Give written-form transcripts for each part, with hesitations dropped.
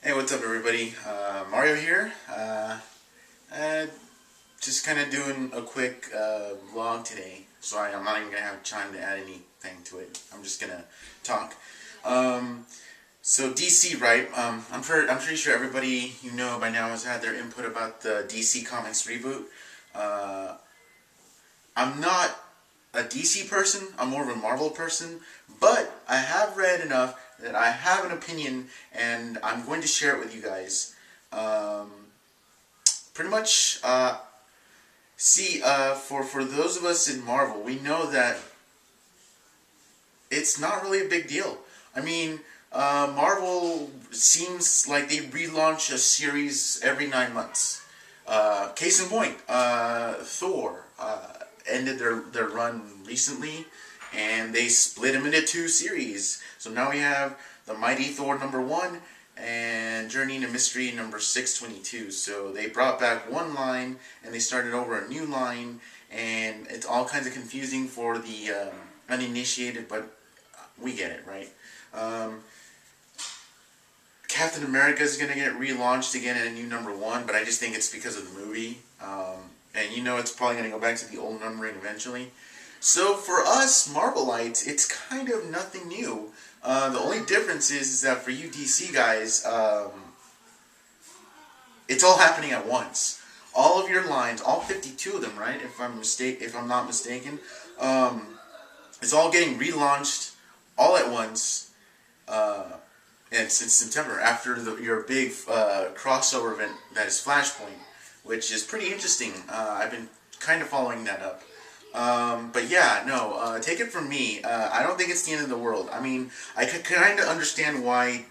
Hey, what's up, everybody? Mario here. Just kind of doing a quick vlog today. Sorry, I'm not even gonna have time to add anything to it. I'm just gonna talk. So DC, right? I'm pretty sure everybody you know by now has had their input about the DC Comics reboot. I'm not a DC person. I'm more of a Marvel person, but I have read enough that I have an opinion, and I'm going to share it with you guys. Pretty much, for those of us in Marvel, we know that it's not really a big deal. I mean, Marvel seems like they relaunch a series every 9 months. Case in point, Thor ended their run recently, and they split them into 2 series. So now we have the Mighty Thor #1 and Journey into Mystery number 622. So they brought back one line and they started over a new line, and it's all kinds of confusing for the uninitiated, but we get it, right? Captain America is going to get relaunched again in a new #1, but I just think it's because of the movie. And you know it's probably going to go back to the old numbering eventually. So for us Marvelites, it's kind of nothing new. The only difference is that for you DC guys, it's all happening at once. All of your lines, all 52 of them, right? If I'm not mistaken, it's all getting relaunched all at once. And since September, after your big crossover event that is Flashpoint, which is pretty interesting. I've been kind of following that up. But yeah, no, take it from me. I don't think it's the end of the world. I mean, I could kind of understand why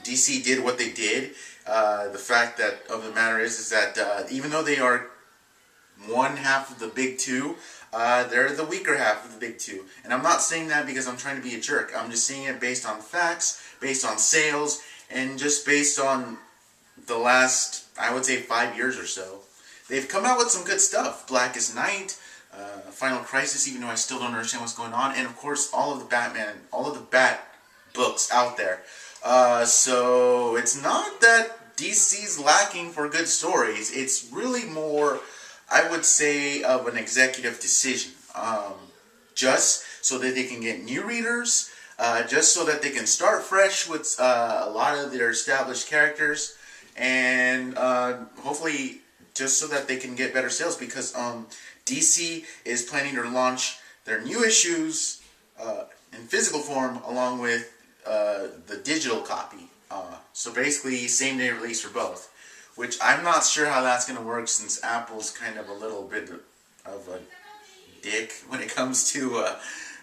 DC did what they did. The fact of the matter is that even though they are one half of the big two, they're the weaker half of the big two. And I'm not saying that because I'm trying to be a jerk. I'm just saying it based on facts, based on sales, and just based on the last, I would say, 5 years or so. They've come out with some good stuff. Blackest Night, Final Crisis, even though I still don't understand what's going on, and of course all of the Bat books out there. So it's not that DC's lacking for good stories. It's really more, I would say, of an executive decision. Just so that they can get new readers, just so that they can start fresh with a lot of their established characters, and hopefully just so that they can get better sales, because DC is planning to launch their new issues in physical form along with the digital copy. So basically same day release for both, which I'm not sure how that's going to work, since Apple's kind of a little bit of a dick when it comes to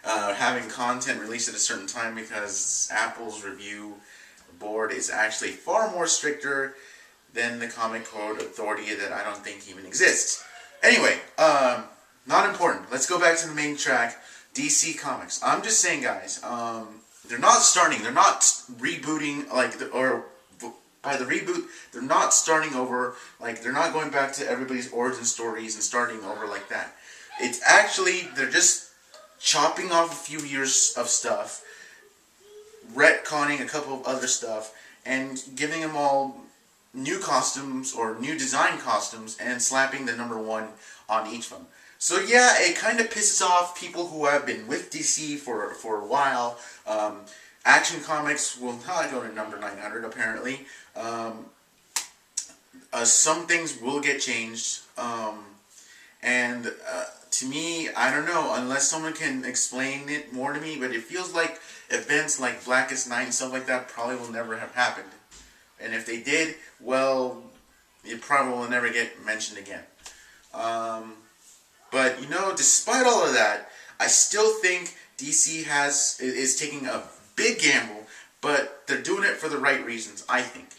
having content released at a certain time, because Apple's review board is actually far more stricter than the Comic Code Authority that I don't think even exists. Anyway, not important. Let's go back to the main track, DC Comics. I'm just saying, guys, they're not rebooting, or by the reboot, they're not starting over, like, they're not going back to everybody's origin stories and starting over like that. It's actually, they're just chopping off a few years of stuff, retconning a couple of other stuff, and giving them all new costumes or new design costumes and slapping the #1 on each of them. So yeah, it kind of pisses off people who have been with DC for a while. Action Comics will not go to number 900 apparently. Some things will get changed, and to me, I don't know, unless someone can explain it more to me, but it feels like events like Blackest Night and stuff like that probably will never have happened. And if they did, well, it probably will never get mentioned again. But, you know, despite all of that, I still think DC is taking a big gamble, but they're doing it for the right reasons, I think.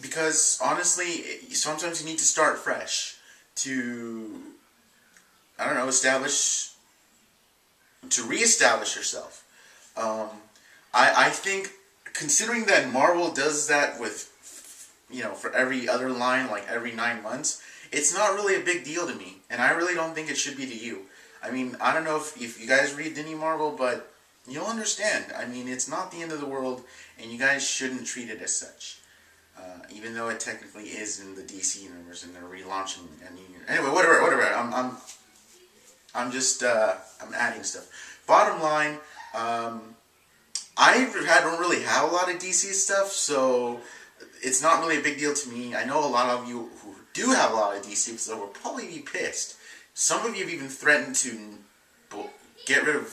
Because, honestly, sometimes you need to start fresh to, I don't know, reestablish yourself. I think, considering that Marvel does that with, you know, for every other line, like every 9 months, it's not really a big deal to me, and I really don't think it should be to you. I mean, I don't know if you guys read any Marvel, but you'll understand. I mean, it's not the end of the world, and you guys shouldn't treat it as such. Even though it technically is in the DC universe, and they're relaunching a new universe. Anyway, whatever. I'm just I'm adding stuff. Bottom line, don't really have a lot of DC stuff, so it's not really a big deal to me. I know a lot of you who do have a lot of DC, so will probably be pissed. Some of you have even threatened to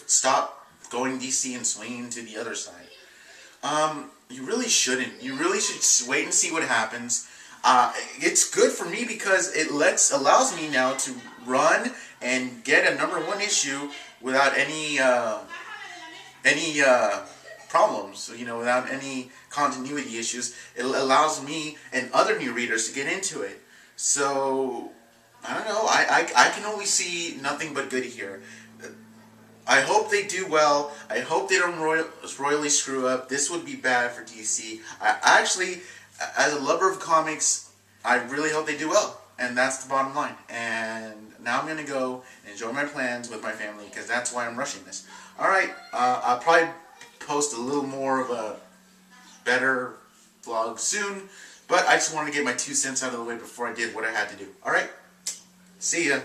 stop going DC and swinging to the other side. You really shouldn't. You really should wait and see what happens. It's good for me because it allows me now to run and get a #1 issue without any problems. Without any continuity issues. It allows me and other new readers to get into it. So I don't know. I can only see nothing but good here. I hope they do well. I hope they don't royally screw up. This would be bad for DC. I actually, as a lover of comics, I really hope they do well. And that's the bottom line. And now I'm going to go and enjoy my plans with my family because that's why I'm rushing this. Alright, I'll probably post a little more of a better vlog soon. But I just wanted to get my 2 cents out of the way before I did what I had to do. Alright, see ya.